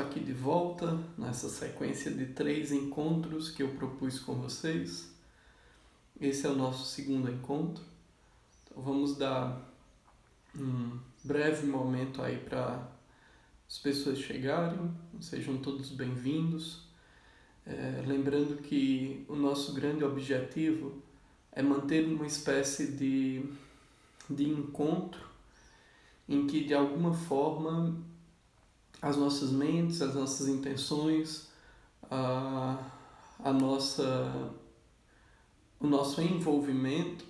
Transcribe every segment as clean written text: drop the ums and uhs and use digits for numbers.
aqui de volta nessa sequência de 3 encontros que eu propus com vocês. Esse é o nosso segundo encontro. Então vamos dar um breve momento aí para as pessoas chegarem, sejam todos bem-vindos. Lembrando que o nosso grande objetivo é manter uma espécie de encontro em que de alguma forma as nossas mentes, as nossas intenções, a nossa, o nosso envolvimento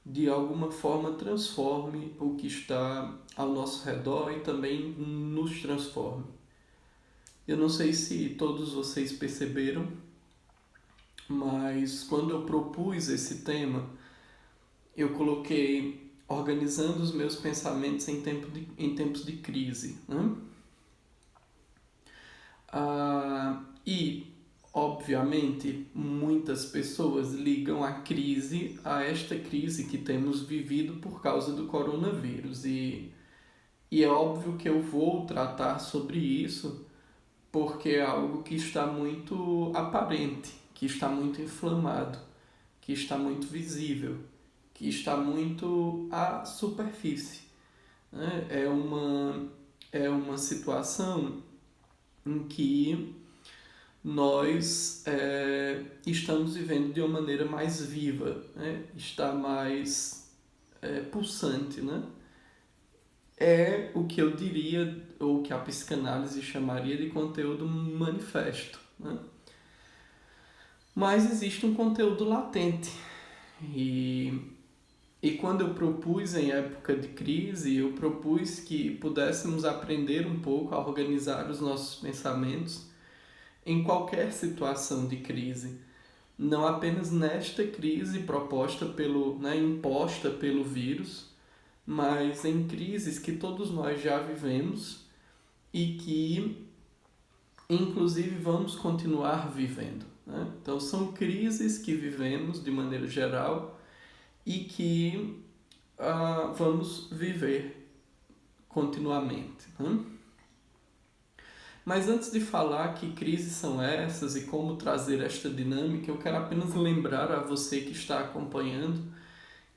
de alguma forma transforme o que está ao nosso redor e também nos transforme. Eu não sei se todos vocês perceberam, mas quando eu propus esse tema, eu coloquei organizando os meus pensamentos em tempos de crise, né? E, obviamente, muitas pessoas ligam a crise a esta crise que temos vivido por causa do coronavírus. E é óbvio que eu vou tratar sobre isso porque é algo que está muito aparente, que está muito inflamado, que está muito visível, que está muito à superfície, né? É uma situação em que nós estamos vivendo de uma maneira mais viva, né? Está mais pulsante, né? É o que eu diria, ou que a psicanálise chamaria de conteúdo manifesto, né? Mas existe um conteúdo latente. E quando eu propus em época de crise, eu propus que pudéssemos aprender um pouco a organizar os nossos pensamentos em qualquer situação de crise, não apenas nesta crise proposta imposta pelo vírus, mas em crises que todos nós já vivemos e que, inclusive, vamos continuar vivendo, né? Então, são crises que vivemos de maneira geral e que vamos viver continuamente, né? Mas antes de falar que crises são essas e como trazer esta dinâmica, eu quero apenas lembrar a você que está acompanhando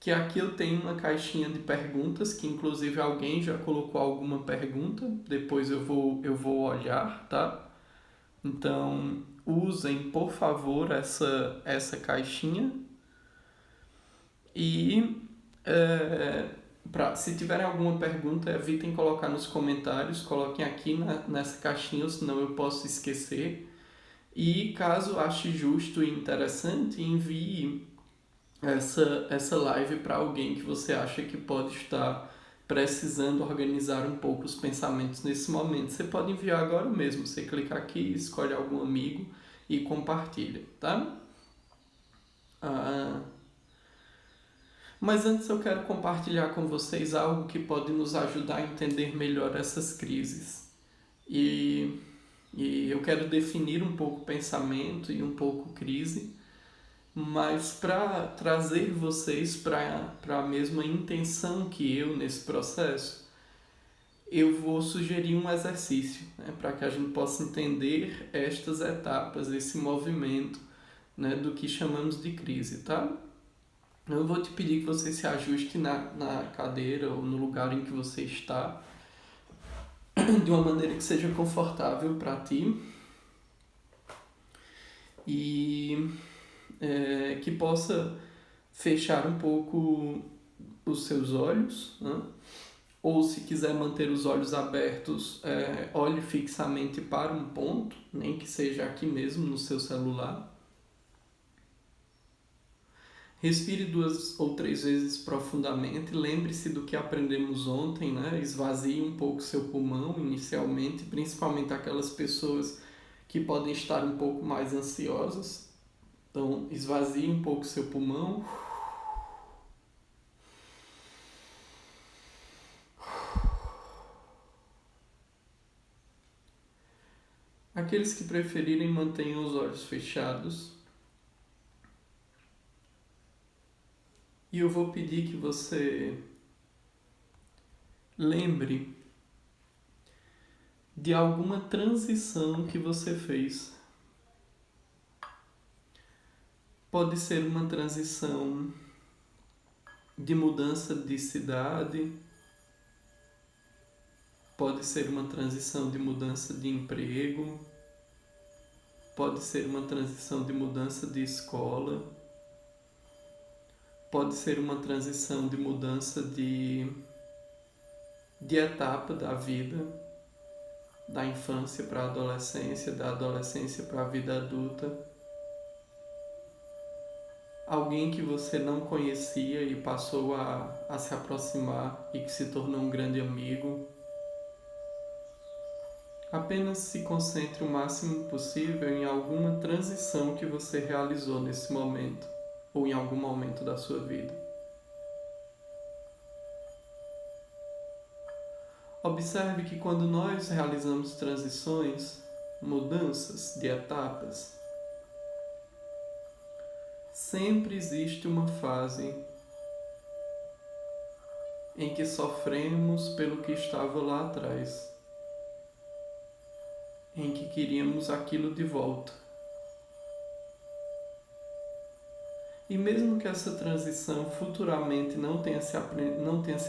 que aqui eu tenho uma caixinha de perguntas, que inclusive alguém já colocou alguma pergunta, depois eu vou olhar, tá? Então, usem, por favor, essa caixinha e se tiverem alguma pergunta, evitem colocar nos comentários, coloquem aqui nessa caixinha, senão eu posso esquecer. E caso ache justo e interessante, envie essa live para alguém que você acha que pode estar precisando organizar um pouco os pensamentos nesse momento. Você pode enviar agora mesmo, você clica aqui, escolhe algum amigo e compartilha, tá? Mas antes eu quero compartilhar com vocês algo que pode nos ajudar a entender melhor essas crises. E eu quero definir um pouco pensamento e um pouco crise, mas para trazer vocês para a mesma intenção que eu nesse processo, eu vou sugerir um exercício, né, para que a gente possa entender estas etapas, esse movimento, né, do que chamamos de crise, tá? Eu vou te pedir que você se ajuste na cadeira ou no lugar em que você está, de uma maneira que seja confortável para ti e que possa fechar um pouco os seus olhos, né? Ou se quiser manter os olhos abertos, olhe fixamente para um ponto, nem que seja aqui mesmo no seu celular. Respire 2 ou 3 vezes profundamente. Lembre-se do que aprendemos ontem, né? Esvazie um pouco seu pulmão inicialmente, principalmente aquelas pessoas que podem estar um pouco mais ansiosas. Então, esvazie um pouco seu pulmão. Aqueles que preferirem, mantenham os olhos fechados. E eu vou pedir que você lembre de alguma transição que você fez. Pode ser uma transição de mudança de cidade, pode ser uma transição de mudança de emprego, pode ser uma transição de mudança de escola, pode ser uma transição de mudança de etapa da vida, da infância para a adolescência, da adolescência para a vida adulta. Alguém que você não conhecia e passou a se aproximar e que se tornou um grande amigo. Apenas se concentre o máximo possível em alguma transição que você realizou nesse momento ou em algum momento da sua vida. Observe que quando nós realizamos transições, mudanças de etapas, sempre existe uma fase em que sofremos pelo que estava lá atrás, em que queríamos aquilo de volta. E mesmo que essa transição futuramente não tenha se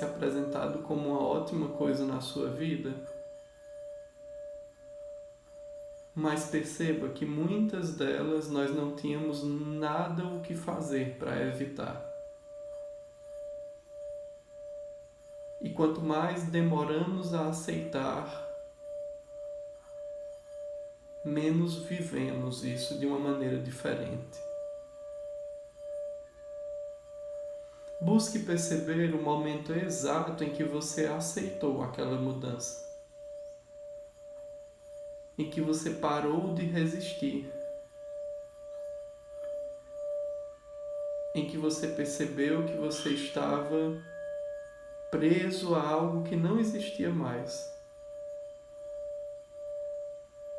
apresentado como uma ótima coisa na sua vida, mas perceba que muitas delas nós não tínhamos nada o que fazer para evitar. E quanto mais demoramos a aceitar, menos vivemos isso de uma maneira diferente. Busque perceber o momento exato em que você aceitou aquela mudança, em que você parou de resistir, em que você percebeu que você estava preso a algo que não existia mais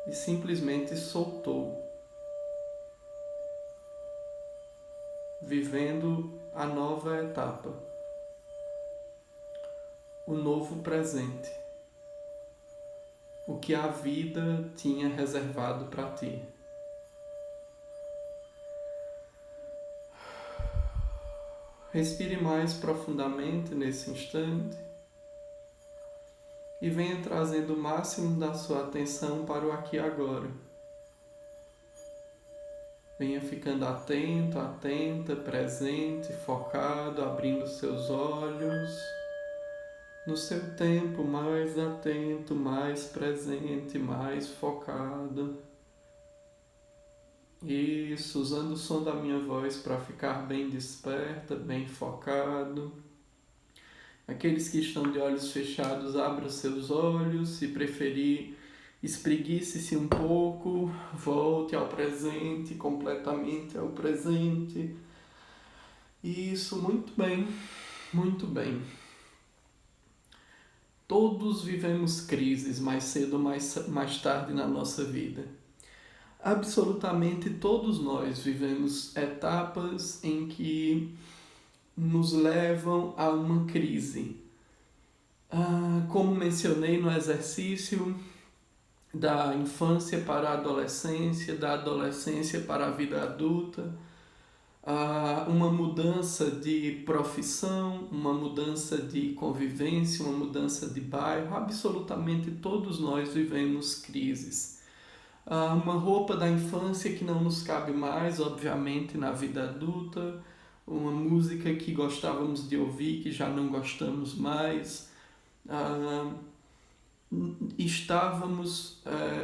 e simplesmente soltou, vivendo a nova etapa, o novo presente, o que a vida tinha reservado para ti. Respire mais profundamente nesse instante e venha trazendo o máximo da sua atenção para o aqui e agora. Venha ficando atento, atenta, presente, focado, abrindo seus olhos, no seu tempo mais atento, mais presente, mais focado. Isso, usando o som da minha voz para ficar bem desperta, bem focado. Aqueles que estão de olhos fechados, abra seus olhos, se preferir, espreguice-se um pouco, volte ao presente, completamente ao presente. Isso, muito bem, muito bem. Todos vivemos crises mais cedo ou mais tarde na nossa vida. Absolutamente todos nós vivemos etapas em que nos levam a uma crise. Como mencionei no exercício, da infância para a adolescência, da adolescência para a vida adulta, uma mudança de profissão, uma mudança de convivência, uma mudança de bairro. Absolutamente todos nós vivemos crises. Uma roupa da infância que não nos cabe mais, obviamente, na vida adulta, uma música que gostávamos de ouvir que já não gostamos mais.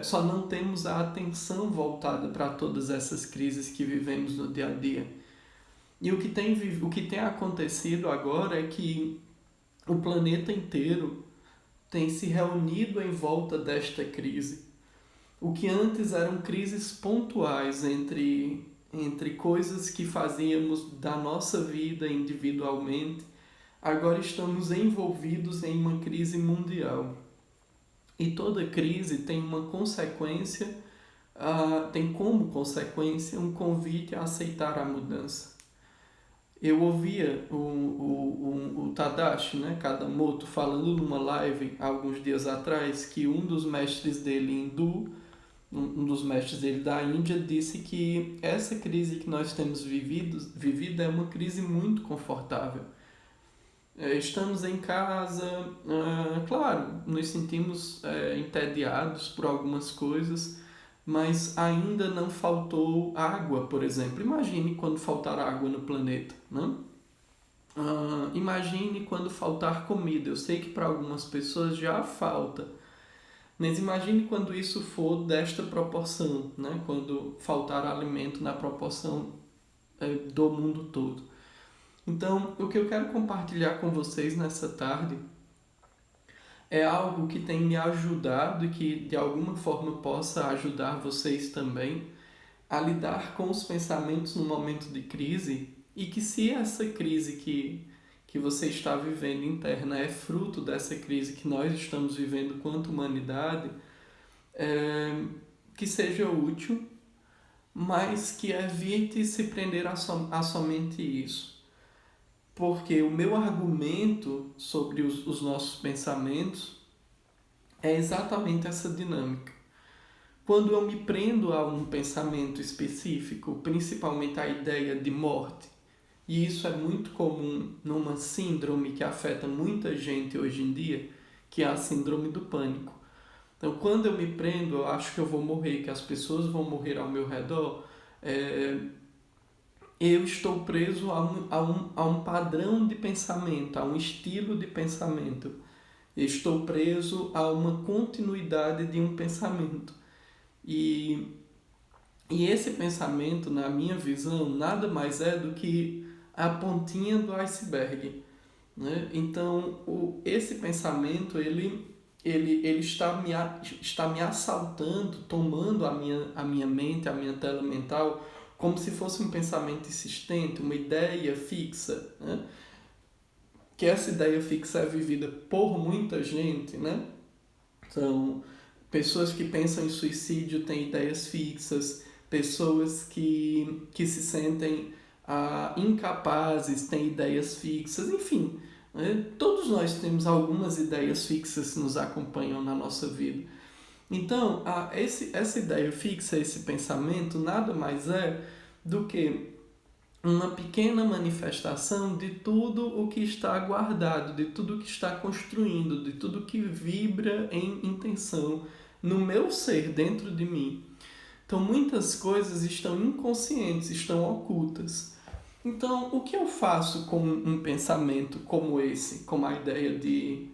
Só não temos a atenção voltada para todas essas crises que vivemos no dia a dia. E o que tem acontecido agora é que o planeta inteiro tem se reunido em volta desta crise. O que antes eram crises pontuais entre coisas que fazíamos da nossa vida individualmente, agora estamos envolvidos em uma crise mundial. E toda crise tem uma consequência, tem como consequência um convite a aceitar a mudança. Eu ouvia o Tadashi, né, Kadamoto, falando numa live há alguns dias atrás que um dos mestres dele hindu, um dos mestres dele da Índia, disse que essa crise que nós temos vivido é uma crise muito confortável. Estamos em casa, claro, nos sentimos entediados por algumas coisas, mas ainda não faltou água, por exemplo. Imagine quando faltar água no planeta, né? Imagine quando faltar comida. Eu sei que para algumas pessoas já falta, mas imagine quando isso for desta proporção, né? Quando faltar alimento na proporção do mundo todo. Então, o que eu quero compartilhar com vocês nessa tarde é algo que tem me ajudado e que de alguma forma possa ajudar vocês também a lidar com os pensamentos no momento de crise, e que se essa crise que você está vivendo interna é fruto dessa crise que nós estamos vivendo quanto humanidade, que seja útil, mas que evite se prender a somente isso. Porque o meu argumento sobre os nossos pensamentos é exatamente essa dinâmica. Quando eu me prendo a um pensamento específico, principalmente a ideia de morte, e isso é muito comum numa síndrome que afeta muita gente hoje em dia, que é a síndrome do pânico. Então, quando eu me prendo, eu acho que eu vou morrer, que as pessoas vão morrer ao meu redor, eu estou preso a um padrão de pensamento, a um estilo de pensamento. Eu estou preso a uma continuidade de um pensamento. E esse pensamento, na minha visão, nada mais é do que a pontinha do iceberg, né? Então, esse pensamento, ele está me assaltando, tomando a minha mente, a minha tela mental, como se fosse um pensamento insistente, uma ideia fixa, né? Que essa ideia fixa é vivida por muita gente, né? Então, pessoas que pensam em suicídio têm ideias fixas, pessoas que se sentem incapazes têm ideias fixas, enfim, né? Todos nós temos algumas ideias fixas que nos acompanham na nossa vida. Então, essa ideia fixa, esse pensamento, nada mais é do que uma pequena manifestação de tudo o que está guardado, de tudo o que está construindo, de tudo que vibra em intenção no meu ser, dentro de mim. Então, muitas coisas estão inconscientes, estão ocultas. Então, o que eu faço com um pensamento como esse, como a ideia de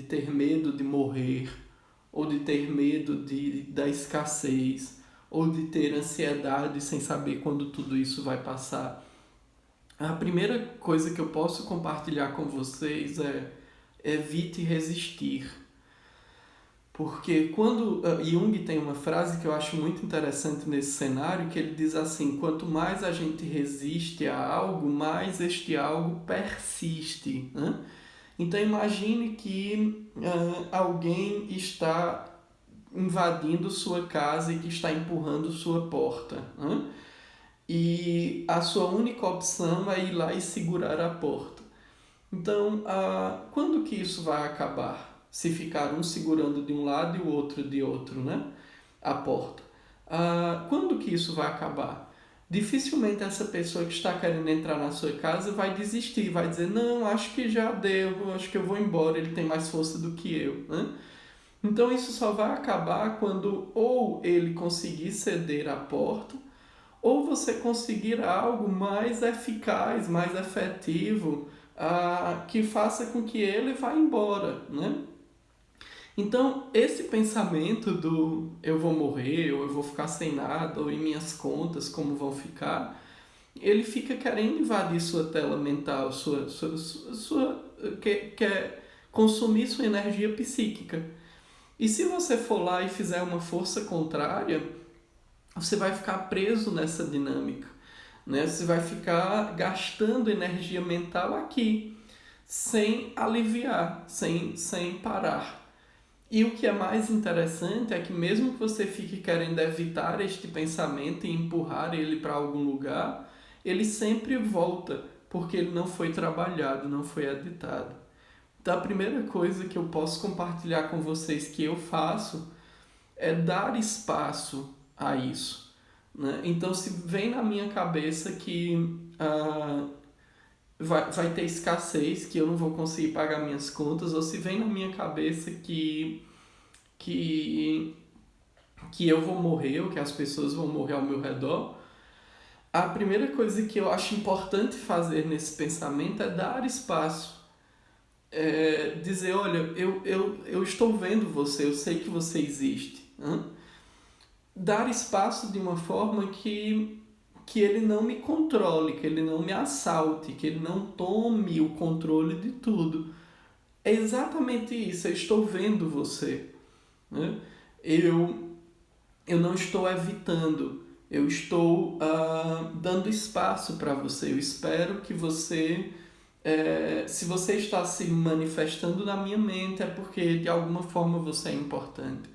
ter medo de morrer, ou de ter medo da escassez, ou de ter ansiedade sem saber quando tudo isso vai passar? A primeira coisa que eu posso compartilhar com vocês é: evite resistir. Porque quando Jung tem uma frase que eu acho muito interessante nesse cenário, que ele diz assim: quanto mais a gente resiste a algo, mais este algo persiste, né? Então imagine que alguém está invadindo sua casa e que está empurrando sua porta, né? E a sua única opção é ir lá e segurar a porta. Então, quando que isso vai acabar? Se ficar um segurando de um lado e o outro de outro, né? A porta. Quando que isso vai acabar? Dificilmente essa pessoa que está querendo entrar na sua casa vai desistir, vai dizer: não, acho que já deu, acho que eu vou embora, ele tem mais força do que eu, né? Então isso só vai acabar quando ou ele conseguir ceder a porta, ou você conseguir algo mais eficaz, mais efetivo, que faça com que ele vá embora, né? Então, esse pensamento do eu vou morrer, ou eu vou ficar sem nada, ou em minhas contas como vão ficar, ele fica querendo invadir sua tela mental, quer consumir sua energia psíquica. E se você for lá e fizer uma força contrária, você vai ficar preso nessa dinâmica, né? Você vai ficar gastando energia mental aqui, sem aliviar, sem parar. E o que é mais interessante é que mesmo que você fique querendo evitar este pensamento e empurrar ele para algum lugar, ele sempre volta, porque ele não foi trabalhado, não foi editado. Então, a primeira coisa que eu posso compartilhar com vocês que eu faço é dar espaço a isso, né? Então, se vem na minha cabeça que vai ter escassez, que eu não vou conseguir pagar minhas contas, ou se vem na minha cabeça que, que eu vou morrer, ou que as pessoas vão morrer ao meu redor, a primeira coisa que eu acho importante fazer nesse pensamento é dar espaço. Dizer, olha, eu estou vendo você, eu sei que você existe. Né? Dar espaço de uma forma que ele não me controle, que ele não me assalte, que ele não tome o controle de tudo. É exatamente isso, eu estou vendo você. Né? Eu não estou evitando, eu estou dando espaço para você. Eu espero que você, se você está se manifestando na minha mente, é porque de alguma forma você é importante.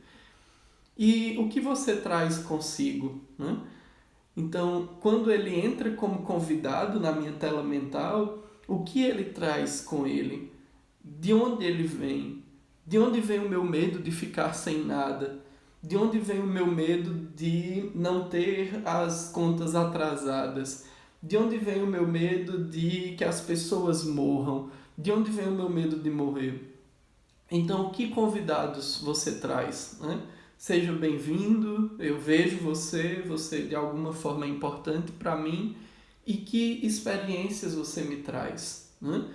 E o que você traz consigo? Né? Então, quando ele entra como convidado na minha tela mental, o que ele traz com ele? De onde ele vem? De onde vem o meu medo de ficar sem nada? De onde vem o meu medo de não ter as contas atrasadas? De onde vem o meu medo de que as pessoas morram? De onde vem o meu medo de morrer? Então, que convidados você traz? Né? Seja bem-vindo, eu vejo você de alguma forma é importante para mim, e que experiências você me traz. Né?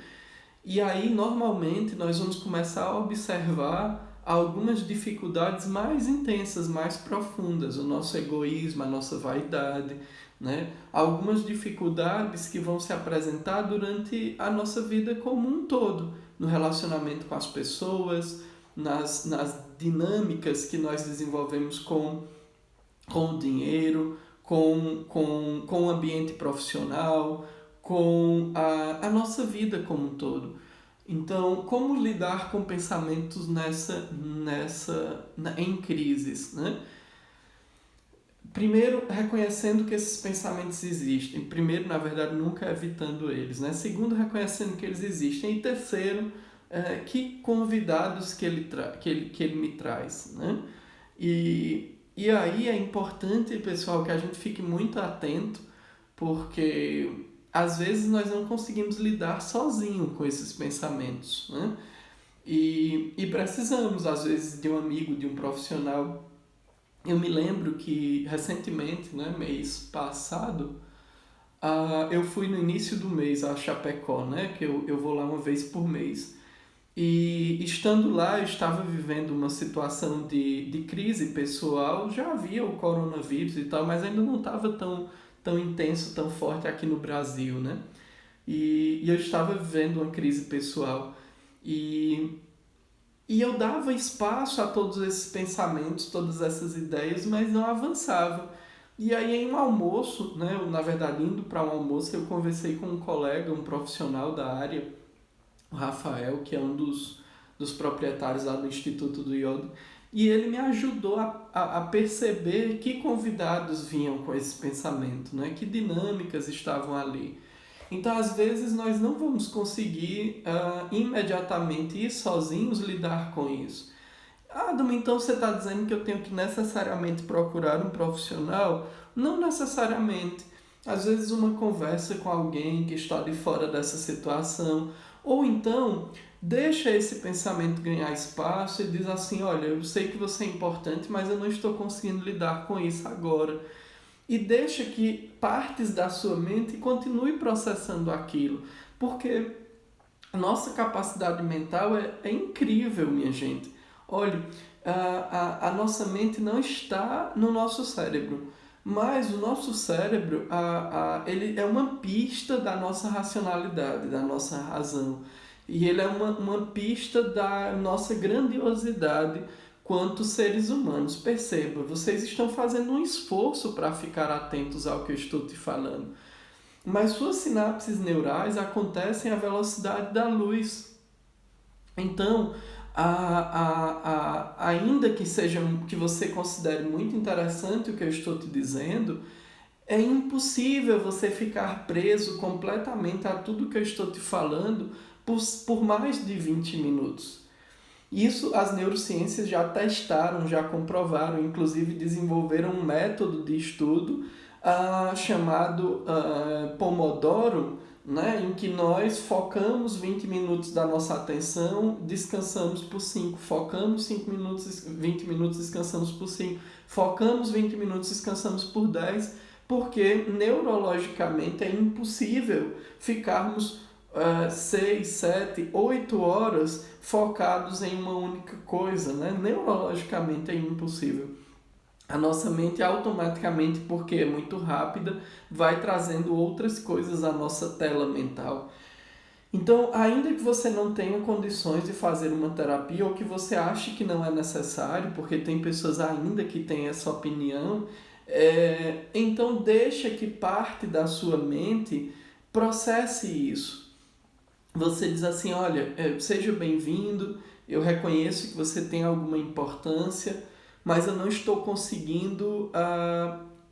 E aí, normalmente, nós vamos começar a observar algumas dificuldades mais intensas, mais profundas, o nosso egoísmo, a nossa vaidade, né? Algumas dificuldades que vão se apresentar durante a nossa vida como um todo, no relacionamento com as pessoas, nas dinâmicas que nós desenvolvemos com o dinheiro, com o ambiente profissional, com a nossa vida como um todo. Então, como lidar com pensamentos em crises, né? Primeiro, reconhecendo que esses pensamentos existem. Primeiro, na verdade, nunca evitando eles, né? Segundo, reconhecendo que eles existem. E terceiro, que convidados que ele me traz, né? E aí é importante, pessoal, que a gente fique muito atento, porque às vezes nós não conseguimos lidar sozinho com esses pensamentos, né? E precisamos, às vezes, de um amigo, de um profissional. Eu me lembro que recentemente, né, mês passado, eu fui no início do mês a Chapecó, né, que eu vou lá uma vez por mês. E estando lá, eu estava vivendo uma situação de crise pessoal. Já havia o coronavírus e tal, mas ainda não estava tão intenso, tão forte aqui no Brasil, né? E eu estava vivendo uma crise pessoal. E eu dava espaço a todos esses pensamentos, todas essas ideias, mas não avançava. E aí, em um almoço, né, na verdade, indo para um almoço, eu conversei com um colega, um profissional da área, o Rafael, que é um dos proprietários lá do Instituto do Yoga, e ele me ajudou a perceber que convidados vinham com esse pensamento, né? Que dinâmicas estavam ali. Então, às vezes, nós não vamos conseguir imediatamente ir sozinhos lidar com isso. Dama, então você está dizendo que eu tenho que necessariamente procurar um profissional? Não necessariamente. Às vezes, uma conversa com alguém que está de fora dessa situação, ou então deixa esse pensamento ganhar espaço e diz assim, olha, eu sei que você é importante, mas eu não estou conseguindo lidar com isso agora. E deixa que partes da sua mente continue processando aquilo. Porque a nossa capacidade mental é incrível, minha gente. Olha, a nossa mente não está no nosso cérebro, mas o nosso cérebro ele é uma pista da nossa racionalidade, da nossa razão. E ele é uma pista da nossa grandiosidade quanto seres humanos. Perceba, vocês estão fazendo um esforço para ficar atentos ao que eu estou te falando. Mas suas sinapses neurais acontecem à velocidade da luz. Então, ainda que você considere muito interessante o que eu estou te dizendo, É impossível você ficar preso completamente a tudo que eu estou te falando por mais de 20 minutos. Isso as neurociências já testaram, já comprovaram, inclusive desenvolveram um método de estudo chamado Pomodoro, né, em que nós focamos 20 minutos da nossa atenção, descansamos por 5, focamos 5 minutos, 20 minutos, descansamos por 5, focamos 20 minutos, descansamos por 10, porque neurologicamente é impossível ficarmos 6, 7, 8 horas focados em uma única coisa, né? Neurologicamente é impossível. A nossa mente automaticamente, porque é muito rápida, vai trazendo outras coisas à nossa tela mental. Então, ainda que você não tenha condições de fazer uma terapia ou que você ache que não é necessário, porque tem pessoas ainda que têm essa opinião, então deixa que parte da sua mente processe isso. Você diz assim, olha, seja bem-vindo, eu reconheço que você tem alguma importância, mas eu não estou conseguindo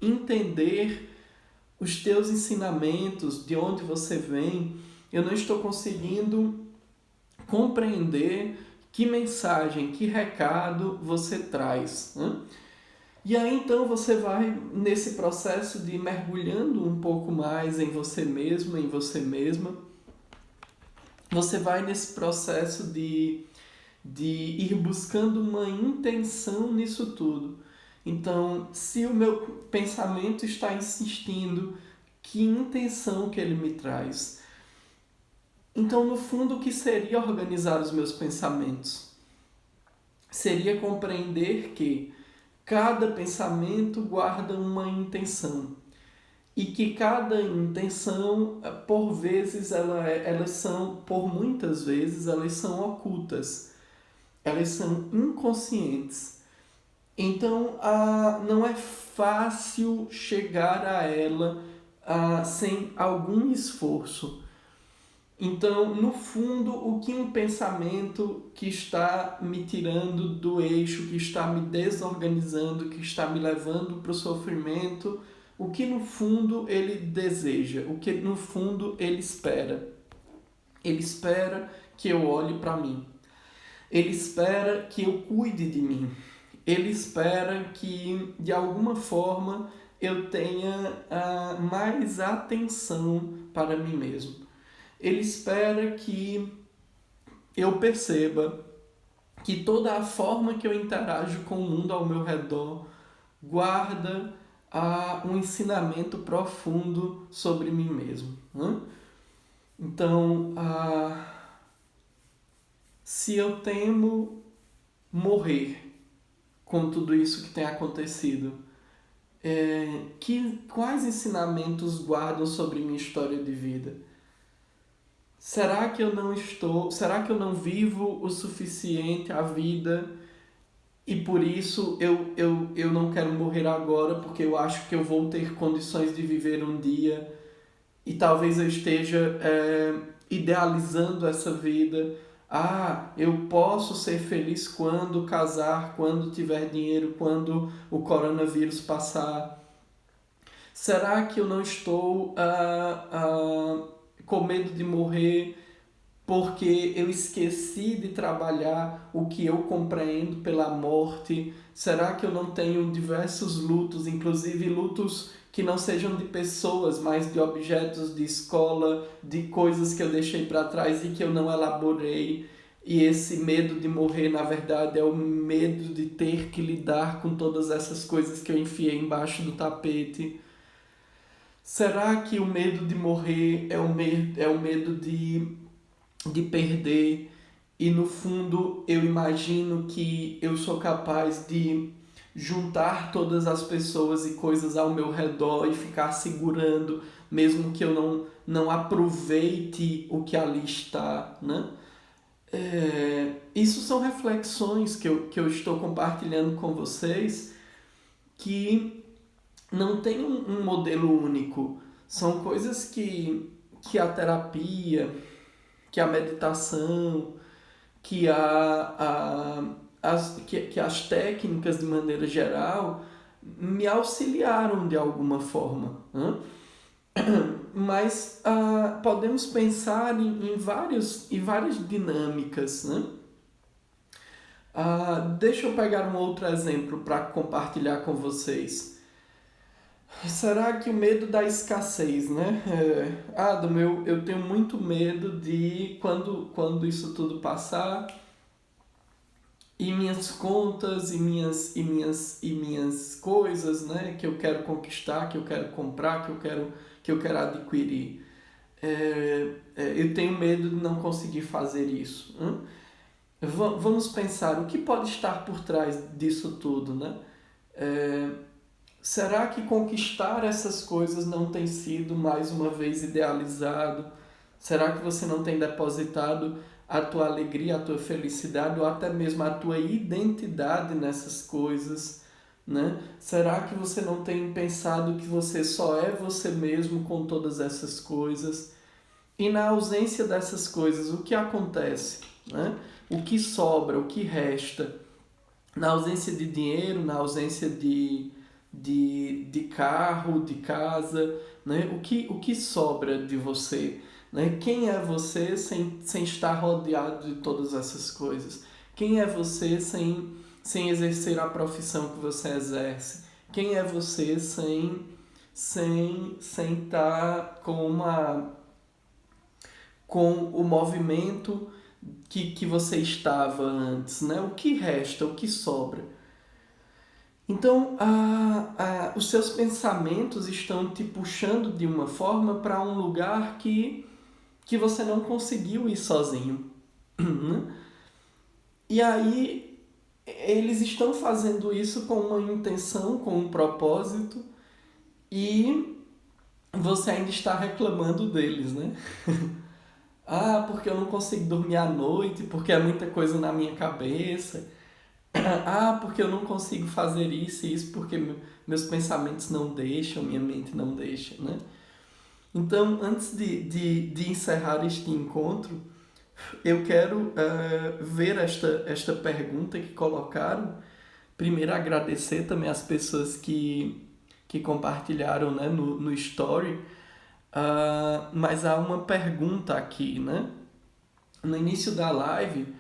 entender os teus ensinamentos, de onde você vem, eu não estou conseguindo compreender que mensagem, que recado você traz, né? E aí então você vai nesse processo de mergulhando um pouco mais em você mesmo, em você mesma, você vai nesse processo de ir buscando uma intenção nisso tudo. Então, se o meu pensamento está insistindo, que intenção que ele me traz? Então, no fundo, o que seria organizar os meus pensamentos? Seria compreender que cada pensamento guarda uma intenção. E que cada intenção, por vezes, elas são, por muitas vezes, elas são ocultas. Elas são inconscientes. Então, não é fácil chegar a ela sem algum esforço. Então, no fundo, o que um pensamento que está me tirando do eixo, que está me desorganizando, que está me levando para o sofrimento, o que no fundo ele deseja, o que no fundo ele espera. Ele espera que eu olhe para mim. Ele espera que eu cuide de mim. Ele espera que, de alguma forma, eu tenha mais atenção para mim mesmo. Ele espera que eu perceba que toda a forma que eu interajo com o mundo ao meu redor guarda um ensinamento profundo sobre mim mesmo, né? Então, se eu temo morrer com tudo isso que tem acontecido, quais ensinamentos guardam sobre minha história de vida? Será que eu não vivo o suficiente a vida e por isso eu não quero morrer agora porque eu acho que eu vou ter condições de viver um dia e talvez eu esteja idealizando essa vida. Eu posso ser feliz quando casar, quando tiver dinheiro, quando o coronavírus passar. Será que eu não estou com medo de morrer porque eu esqueci de trabalhar o que eu compreendo pela morte? Será que eu não tenho diversos lutos, inclusive lutos que não sejam de pessoas, mas de objetos de escola, de coisas que eu deixei para trás e que eu não elaborei? E esse medo de morrer, na verdade, é o medo de ter que lidar com todas essas coisas que eu enfiei embaixo do tapete. Será que o medo de morrer é o medo de perder? E no fundo eu imagino que eu sou capaz de juntar todas as pessoas e coisas ao meu redor e ficar segurando, mesmo que eu não aproveite o que ali está, né? Isso são reflexões que eu estou compartilhando com vocês que não tem um modelo único. São coisas que a terapia, que a meditação, que as técnicas de maneira geral me auxiliaram de alguma forma, né? Mas podemos pensar em várias dinâmicas, né? Deixa eu pegar um outro exemplo para compartilhar com vocês. Será que o medo da escassez, né? Eu tenho muito medo de quando isso tudo passar e minhas contas e minhas coisas, né? Que eu quero conquistar, que eu quero comprar, que eu quero adquirir. Eu tenho medo de não conseguir fazer isso, né? Vamos pensar o que pode estar por trás disso tudo, né? Será que conquistar essas coisas não tem sido mais uma vez idealizado? Será que você não tem depositado a tua alegria, a tua felicidade ou até mesmo a tua identidade nessas coisas, né? Será que você não tem pensado que você só é você mesmo com todas essas coisas? E na ausência dessas coisas, o que acontece, né? O que sobra, o que resta? Na ausência de dinheiro, na ausência de carro, de casa, né? O que sobra de você? Né? Quem é você sem estar rodeado de todas essas coisas? Quem é você sem exercer a profissão que você exerce? Quem é você sem estar com o movimento que você estava antes, né? O que resta, o que sobra? Então, os seus pensamentos estão te puxando de uma forma para um lugar que você não conseguiu ir sozinho. Né? E aí, eles estão fazendo isso com uma intenção, com um propósito, e você ainda está reclamando deles, né? Porque eu não consigo dormir à noite, porque é muita coisa na minha cabeça. Porque eu não consigo fazer isso e isso, porque meus pensamentos não deixam, minha mente não deixa, né? Então, antes de encerrar este encontro, eu quero ver esta pergunta que colocaram. Primeiro, agradecer também as pessoas que compartilharam, né, no story. Mas há uma pergunta aqui, né? No início da live,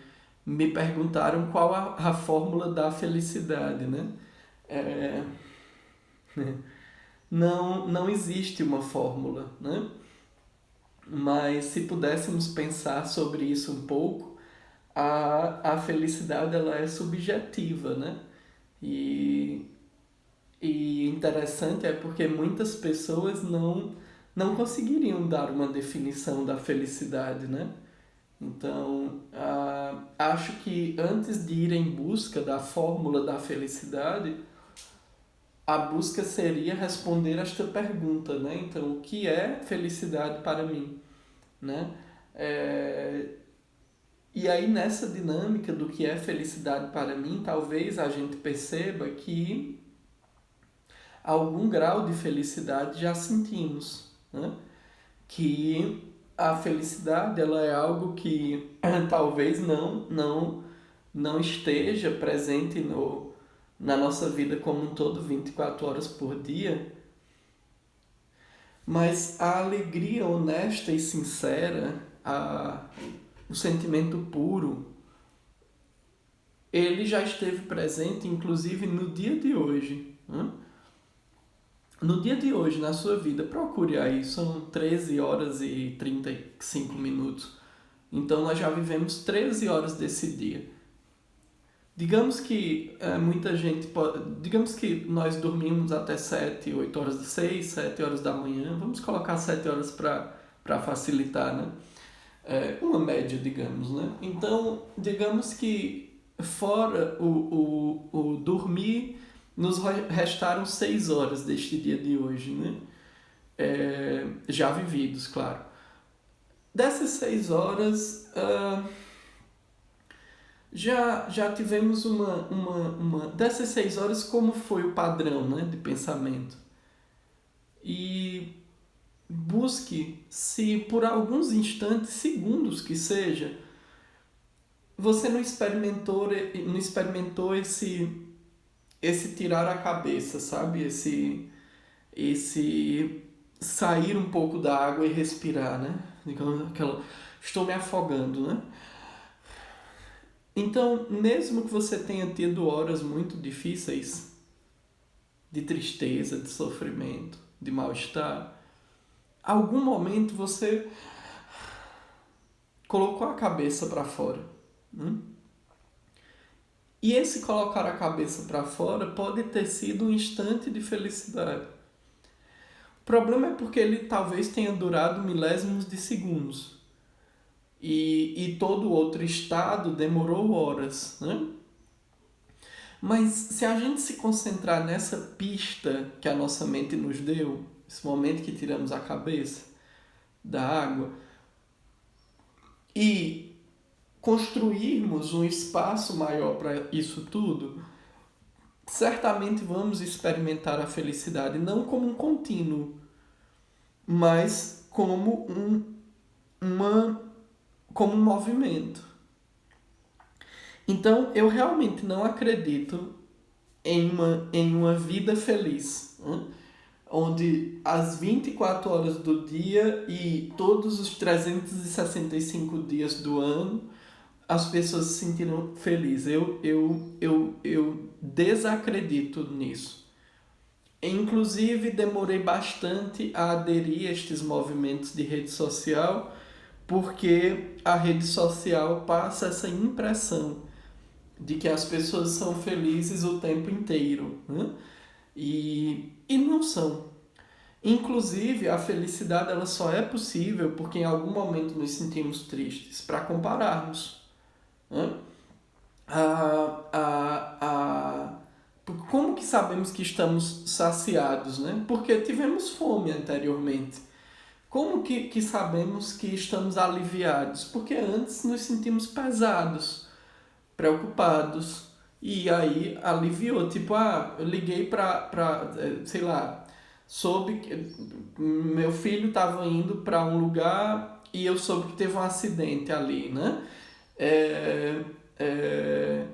me perguntaram qual a fórmula da felicidade, né? É, não existe uma fórmula, né? Mas se pudéssemos pensar sobre isso um pouco, a felicidade ela é subjetiva, né? E, e interessante é porque muitas pessoas não conseguiriam dar uma definição da felicidade, né? Então, acho que antes de ir em busca da fórmula da felicidade, a busca seria responder esta pergunta, né? Então, o que é felicidade para mim, né? E aí, nessa dinâmica do que é felicidade para mim, talvez a gente perceba que algum grau de felicidade já sentimos, né? Que a felicidade ela é algo que talvez não esteja presente na nossa vida como um todo 24 horas por dia, mas a alegria honesta e sincera, o sentimento puro, ele já esteve presente inclusive no dia de hoje, né? No dia de hoje, na sua vida, procure aí, são 13 horas e 35 minutos. Então nós já vivemos 13 horas desse dia. Digamos que muita gente digamos que nós dormimos até 7, 8 horas, 6, 7 horas da manhã. Vamos colocar 7 horas para facilitar, né? Uma média, digamos, né? Então, digamos que fora o dormir, nos restaram 6 horas deste dia de hoje, né? Já vividos, claro. Dessas 6 horas, já tivemos uma... Dessas 6 horas, como foi o padrão, né, de pensamento? E busque se por alguns instantes, segundos que seja, você não experimentou esse tirar a cabeça, sabe? Esse sair um pouco da água e respirar, né? Estou me afogando, né? Então, mesmo que você tenha tido horas muito difíceis, de tristeza, de sofrimento, de mal-estar, algum momento você colocou a cabeça para fora, né? E esse colocar a cabeça para fora pode ter sido um instante de felicidade. O problema é porque ele talvez tenha durado milésimos de segundos. E todo outro estado demorou horas, né? Mas se a gente se concentrar nessa pista que a nossa mente nos deu, esse momento que tiramos a cabeça da água, e construirmos um espaço maior para isso tudo, certamente vamos experimentar a felicidade não como um contínuo, mas como um movimento. Então, eu realmente não acredito em uma vida feliz, né? Onde as 24 horas do dia e todos os 365 dias do ano as pessoas se sentiram felizes. Eu desacredito nisso. Inclusive, demorei bastante a aderir a estes movimentos de rede social, porque a rede social passa essa impressão de que as pessoas são felizes o tempo inteiro, né? E não são. Inclusive, a felicidade ela só é possível porque em algum momento nos sentimos tristes para compararmos, né? Como que sabemos que estamos saciados, né? Porque tivemos fome anteriormente. Como que sabemos que estamos aliviados? Porque antes nos sentimos pesados, preocupados, e aí aliviou. Tipo, eu liguei sei lá, soube que meu filho estava indo para um lugar e eu soube que teve um acidente ali, né? É, é,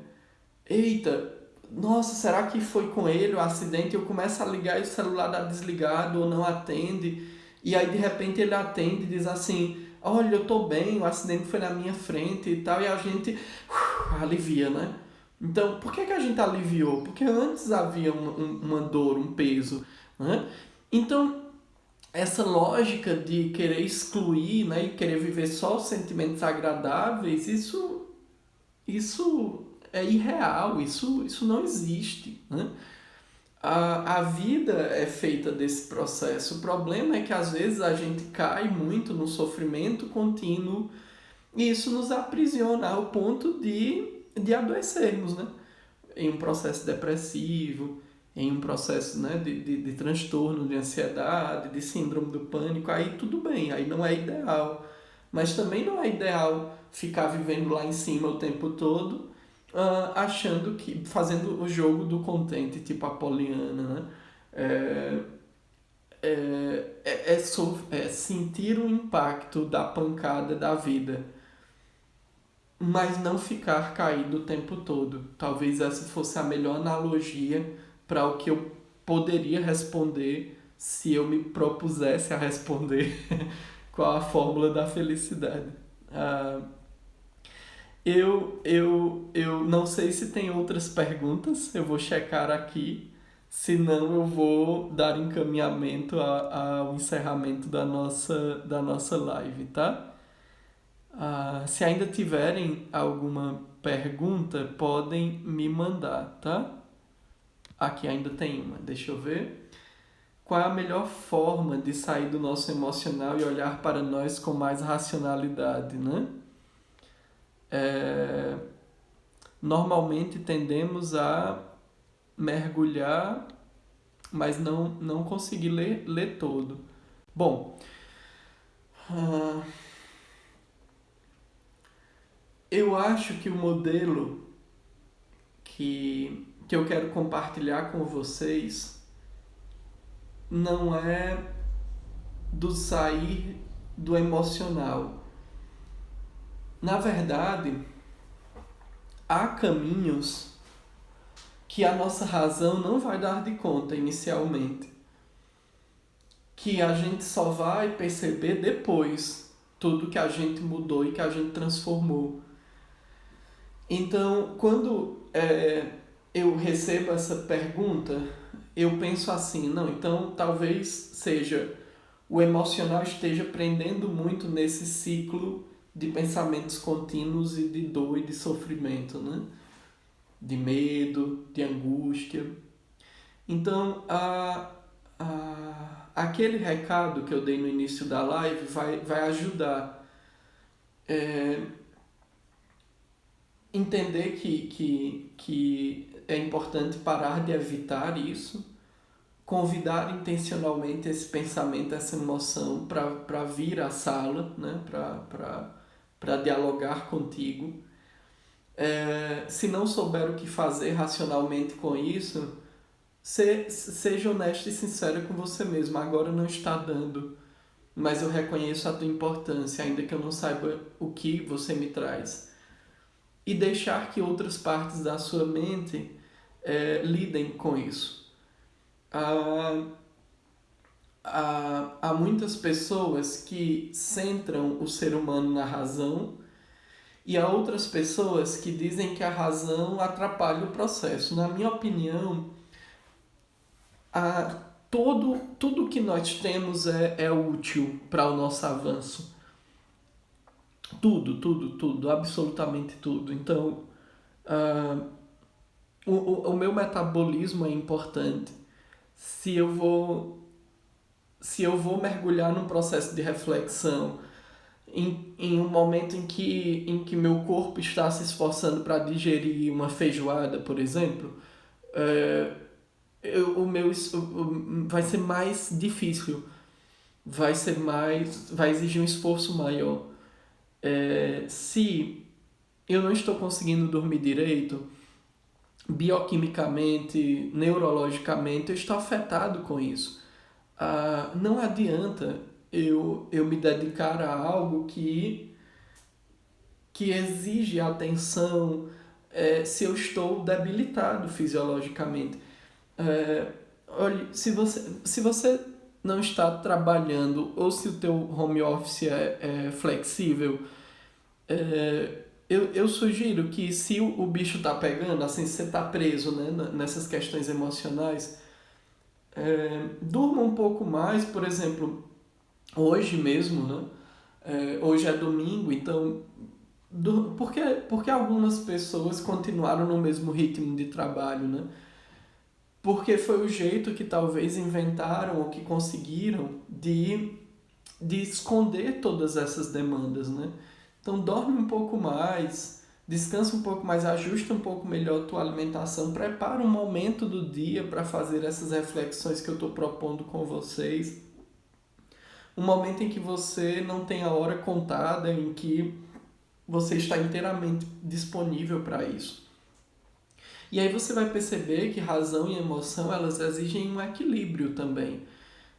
Eita, nossa, será que foi com ele o acidente? Eu começo a ligar e o celular dá desligado ou não atende. E aí de repente ele atende e diz assim: olha, eu tô bem, o acidente foi na minha frente e tal. E a gente alivia, né? Então, por que a gente aliviou? Porque antes havia uma dor, um peso, né? Então, essa lógica de querer excluir, né, e querer viver só os sentimentos agradáveis, isso é irreal, isso não existe, né? A vida é feita desse processo. O problema é que às vezes a gente cai muito no sofrimento contínuo e isso nos aprisiona ao ponto de adoecermos, né? Em um processo depressivo, em um processo, né, de transtorno, de ansiedade, de síndrome do pânico. Aí tudo bem, aí não é ideal. Mas também não é ideal ficar vivendo lá em cima o tempo todo, achando que, fazendo o jogo do contente, tipo Apoliana, né? É sentir o impacto da pancada da vida, mas não ficar caído o tempo todo. Talvez essa fosse a melhor analogia para o que eu poderia responder se eu me propusesse a responder qual a fórmula da felicidade. Eu não sei se tem outras perguntas, eu vou checar aqui, senão eu vou dar encaminhamento ao encerramento da nossa live, tá? Se ainda tiverem alguma pergunta, podem me mandar, tá? Aqui ainda tem uma, deixa eu ver. Qual é a melhor forma de sair do nosso emocional e olhar para nós com mais racionalidade, né? Normalmente tendemos a mergulhar, mas não conseguir ler todo. Bom, eu acho que o modelo que eu quero compartilhar com vocês não é do sair do emocional. Na verdade, há caminhos que a nossa razão não vai dar de conta inicialmente, que a gente só vai perceber depois tudo que a gente mudou e que a gente transformou. Então, quando eu recebo essa pergunta, eu penso assim, não, então talvez seja o emocional esteja prendendo muito nesse ciclo de pensamentos contínuos e de dor e de sofrimento, né? De medo, de angústia. Então, aquele recado que eu dei no início da live vai ajudar entender que é importante parar de evitar isso, convidar intencionalmente esse pensamento, essa emoção para vir à sala, né? Para dialogar contigo. Se não souber o que fazer racionalmente com isso, seja honesto e sincero com você mesmo. Agora não está dando, mas eu reconheço a tua importância, ainda que eu não saiba o que você me traz. E deixar que outras partes da sua mente lidem com isso. Há muitas pessoas que centram o ser humano na razão e há outras pessoas que dizem que a razão atrapalha o processo. Na minha opinião, tudo que nós temos é útil para o nosso avanço. Tudo, absolutamente tudo. Então, o meu metabolismo é importante. Se eu vou mergulhar num processo de reflexão em um momento em que meu corpo está se esforçando para digerir uma feijoada, por exemplo, vai ser mais difícil, vai exigir um esforço maior. Se eu não estou conseguindo dormir direito, bioquimicamente, neurologicamente, eu estou afetado com isso. Não adianta eu me dedicar a algo que exige atenção se eu estou debilitado fisiologicamente. Olha, se você não está trabalhando ou se o teu home office é flexível, eu sugiro que se o bicho está pegando, assim, se você está preso, né, nessas questões emocionais, durma um pouco mais. Por exemplo, hoje mesmo, né? Hoje é domingo, então porque algumas pessoas continuaram no mesmo ritmo de trabalho, né? Porque foi o jeito que talvez inventaram ou que conseguiram de esconder todas essas demandas, né? Então dorme um pouco mais, descansa um pouco mais, ajusta um pouco melhor a tua alimentação, prepara um momento do dia para fazer essas reflexões que eu estou propondo com vocês. Um momento em que você não tem a hora contada, em que você está inteiramente disponível para isso. E aí você vai perceber que razão e emoção, elas exigem um equilíbrio também,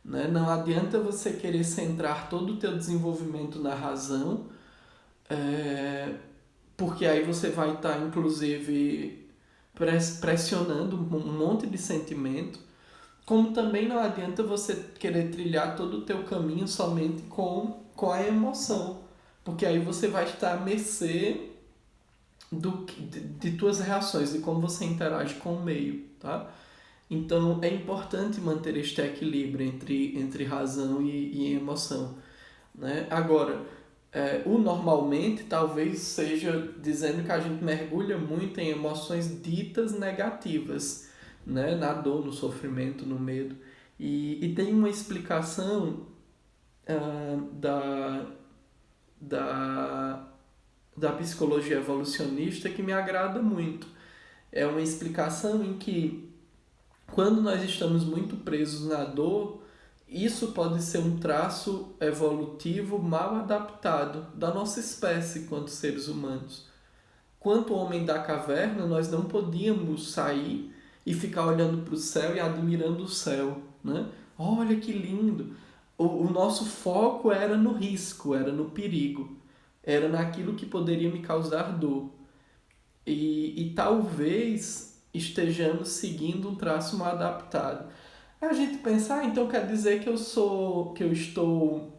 né? Não adianta você querer centrar todo o teu desenvolvimento na razão, porque aí você vai estar, inclusive, pressionando um monte de sentimento, como também não adianta você querer trilhar todo o teu caminho somente com a emoção, porque aí você vai estar à mercê de tuas reações, de como você interage com o meio, tá? Então é importante manter este equilíbrio entre razão e emoção, né? Agora, o normalmente talvez seja dizendo que a gente mergulha muito em emoções ditas negativas, né? Na dor, no sofrimento, no medo. E tem uma explicação da psicologia evolucionista que me agrada muito. É uma explicação em que, quando nós estamos muito presos na dor, isso pode ser um traço evolutivo mal adaptado da nossa espécie enquanto seres humanos. Quanto homem da caverna, nós não podíamos sair e ficar olhando para o céu e admirando o céu, né? Olha que lindo! O nosso foco era no risco, era no perigo, era naquilo que poderia me causar dor. E talvez estejamos seguindo um traço mal adaptado. A gente pensa, então quer dizer que que eu estou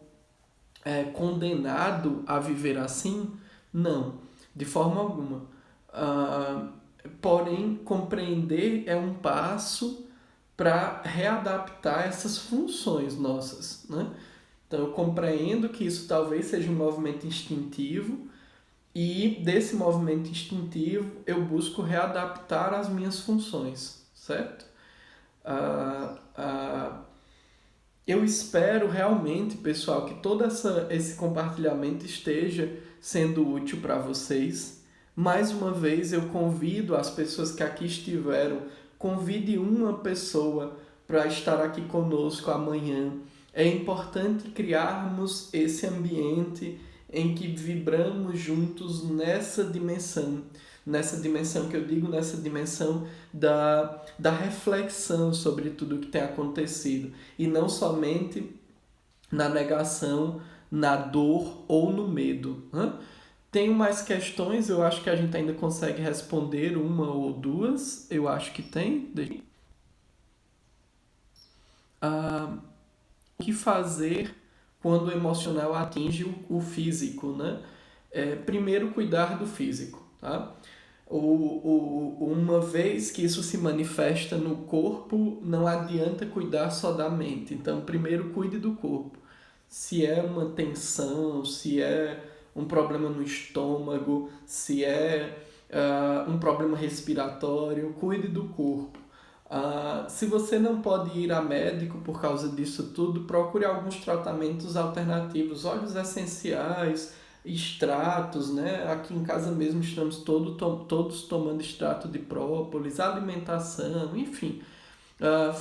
condenado a viver assim? Não, de forma alguma. Ah, porém, compreender é um passo para readaptar essas funções nossas, né? Então, eu compreendo que isso talvez seja um movimento instintivo e desse movimento instintivo eu busco readaptar as minhas funções, certo? Ah, ah, eu espero realmente, pessoal, que todo esse compartilhamento esteja sendo útil para vocês. Mais uma vez, eu convido as pessoas que aqui estiveram, convide uma pessoa para estar aqui conosco amanhã. É importante criarmos esse ambiente em que vibramos juntos nessa dimensão que eu digo, nessa dimensão da reflexão sobre tudo o que tem acontecido e não somente na negação, na dor ou no medo. Né? Tenho mais questões, eu acho que a gente ainda consegue responder uma ou duas, eu acho que tem. O que fazer quando o emocional atinge físico, né? Primeiro, cuidar do físico, tá? Uma vez que isso se manifesta no corpo, não adianta cuidar só da mente. Então, primeiro cuide do corpo. Se é uma tensão, se é um problema no estômago, se é um problema respiratório, cuide do corpo. Se você não pode ir a médico por causa disso tudo, procure alguns tratamentos alternativos, óleos essenciais, extratos, né? Aqui em casa mesmo estamos todos tomando extrato de própolis, alimentação, enfim.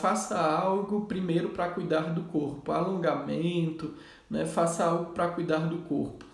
Faça algo primeiro para cuidar do corpo, alongamento, né? Faça algo para cuidar do corpo.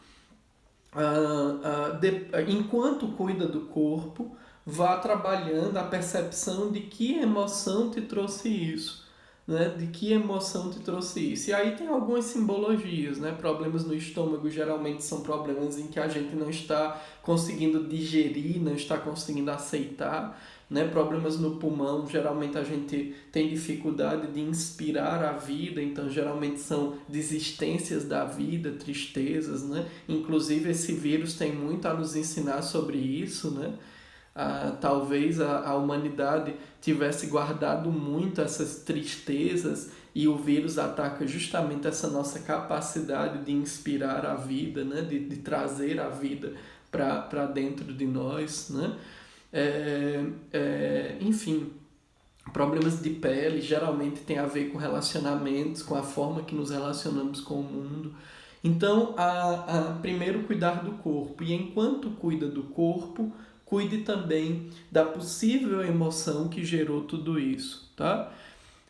Enquanto cuida do corpo, vá trabalhando a percepção de que emoção te trouxe isso, né? De que emoção te trouxe isso. E aí tem algumas simbologias, né? Problemas no estômago geralmente são problemas em que a gente não está conseguindo digerir, não está conseguindo aceitar, né? Problemas no pulmão, geralmente a gente tem dificuldade de inspirar a vida, então geralmente são desistências da vida, tristezas, né? Inclusive esse vírus tem muito a nos ensinar sobre isso, né? Talvez a humanidade tivesse guardado muito essas tristezas e o vírus ataca justamente essa nossa capacidade de inspirar a vida, né? de trazer a vida para dentro de nós, né? Enfim, problemas de pele geralmente tem a ver com relacionamentos, com a forma que nos relacionamos com o mundo. Então, primeiro cuidar do corpo. E enquanto cuida do corpo, cuide também da possível emoção que gerou tudo isso, tá?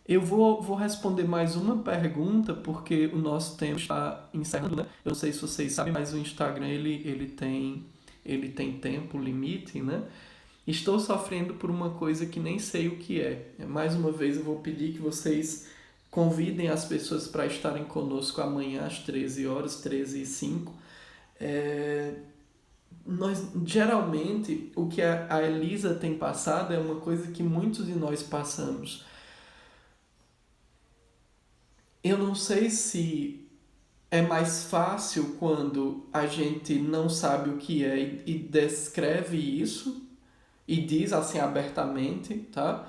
Eu vou responder mais uma pergunta, porque o nosso tempo está encerrando, né? Eu não sei se vocês sabem, mas o Instagram ele tem tempo limite, né? Estou sofrendo por uma coisa que nem sei o que é. Mais uma vez eu vou pedir que vocês convidem as pessoas para estarem conosco amanhã às 13 horas, 13h05. Geralmente, o que a Elisa tem passado é uma coisa que muitos de nós passamos. Eu não sei se é mais fácil quando a gente não sabe o que é e descreve isso e diz assim abertamente, tá?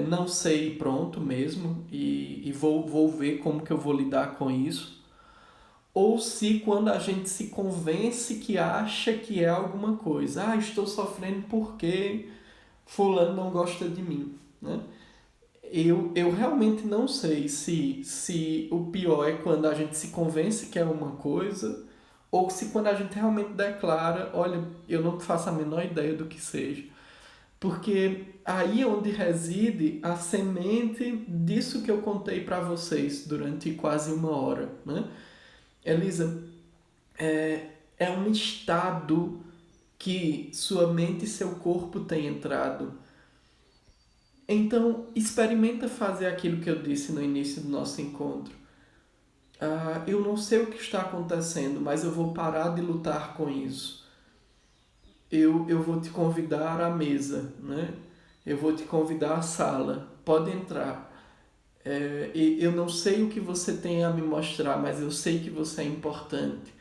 Não sei, pronto mesmo, e vou ver como que eu vou lidar com isso. Ou se quando a gente se convence que acha que é alguma coisa. Estou sofrendo porque fulano não gosta de mim, né? Eu realmente não sei se o pior é quando a gente se convence que é uma coisa ou se quando a gente realmente declara, olha, eu não faço a menor ideia do que seja. Porque aí é onde reside a semente disso que eu contei para vocês durante quase uma hora, né? Elisa, é um estado que sua mente e seu corpo têm entrado. Então, experimenta fazer aquilo que eu disse no início do nosso encontro. Eu não sei o que está acontecendo, mas eu vou parar de lutar com isso. Eu vou te convidar à mesa, né? eu vou te convidar à sala, pode entrar. Eu não sei o que você tem a me mostrar, mas eu sei que você é importante.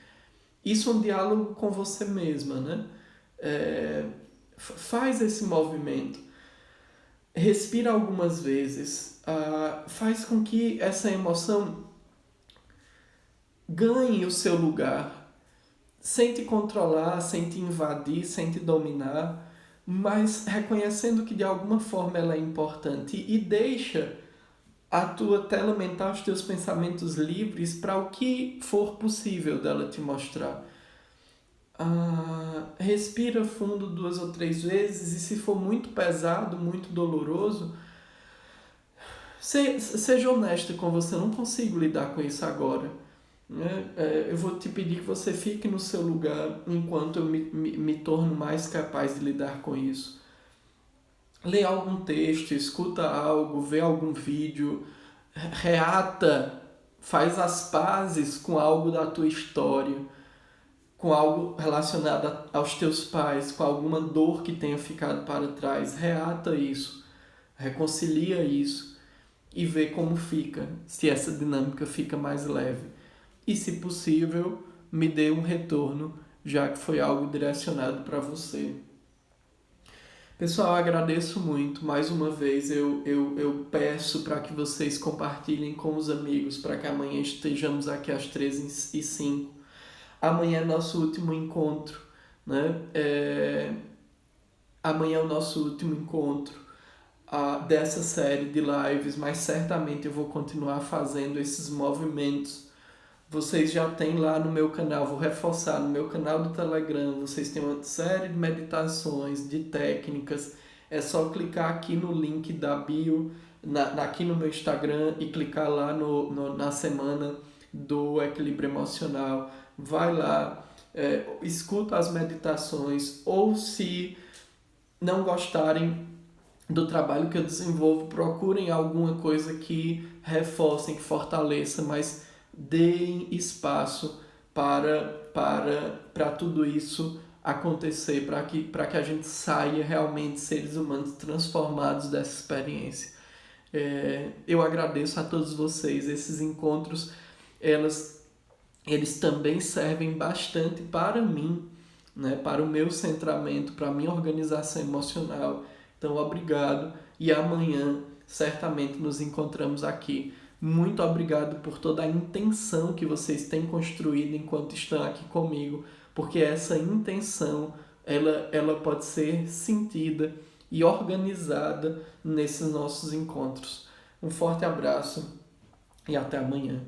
Isso é um diálogo com você mesma, né? Faz esse movimento. Respira algumas vezes. Faz com que essa emoção ganhe o seu lugar. Sem te controlar, sem te invadir, sem te dominar, mas reconhecendo que de alguma forma ela é importante e deixa a tua tela mental, os teus pensamentos livres para o que for possível dela te mostrar. Respira fundo 2 ou 3 vezes e se for muito pesado, muito doloroso, seja honesta com você, eu não consigo lidar com isso agora. Né? Eu vou te pedir que você fique no seu lugar enquanto eu me torno mais capaz de lidar com isso. Lê algum texto, escuta algo, vê algum vídeo, reata, faz as pazes com algo da tua história, com algo relacionado aos teus pais, com alguma dor que tenha ficado para trás. Reata isso, reconcilia isso e vê como fica, se essa dinâmica fica mais leve. E, se possível, me dê um retorno, já que foi algo direcionado para você. Pessoal, agradeço muito. Mais uma vez, eu peço para que vocês compartilhem com os amigos, para que amanhã estejamos aqui às 13h05. Amanhã é nosso último encontro, né? Amanhã é o nosso último encontro dessa série de lives, mas certamente eu vou continuar fazendo esses movimentos. Vocês já têm lá no meu canal, vou reforçar, no meu canal do Telegram, vocês têm uma série de meditações, de técnicas. É só clicar aqui no link da bio, aqui no meu Instagram e clicar lá na semana do equilíbrio emocional. Vai lá, escuta as meditações, ou se não gostarem do trabalho que eu desenvolvo, procurem alguma coisa que reforcem, que fortaleça, mas deem espaço para tudo isso acontecer, para que a gente saia realmente seres humanos transformados dessa experiência. Eu agradeço a todos vocês. Esses encontros, eles também servem bastante para mim, né? Para o meu centramento, para a minha organização emocional. Então, obrigado, e amanhã certamente nos encontramos aqui. Muito obrigado por toda a intenção que vocês têm construído enquanto estão aqui comigo, porque essa intenção ela pode ser sentida e organizada nesses nossos encontros. Um forte abraço e até amanhã.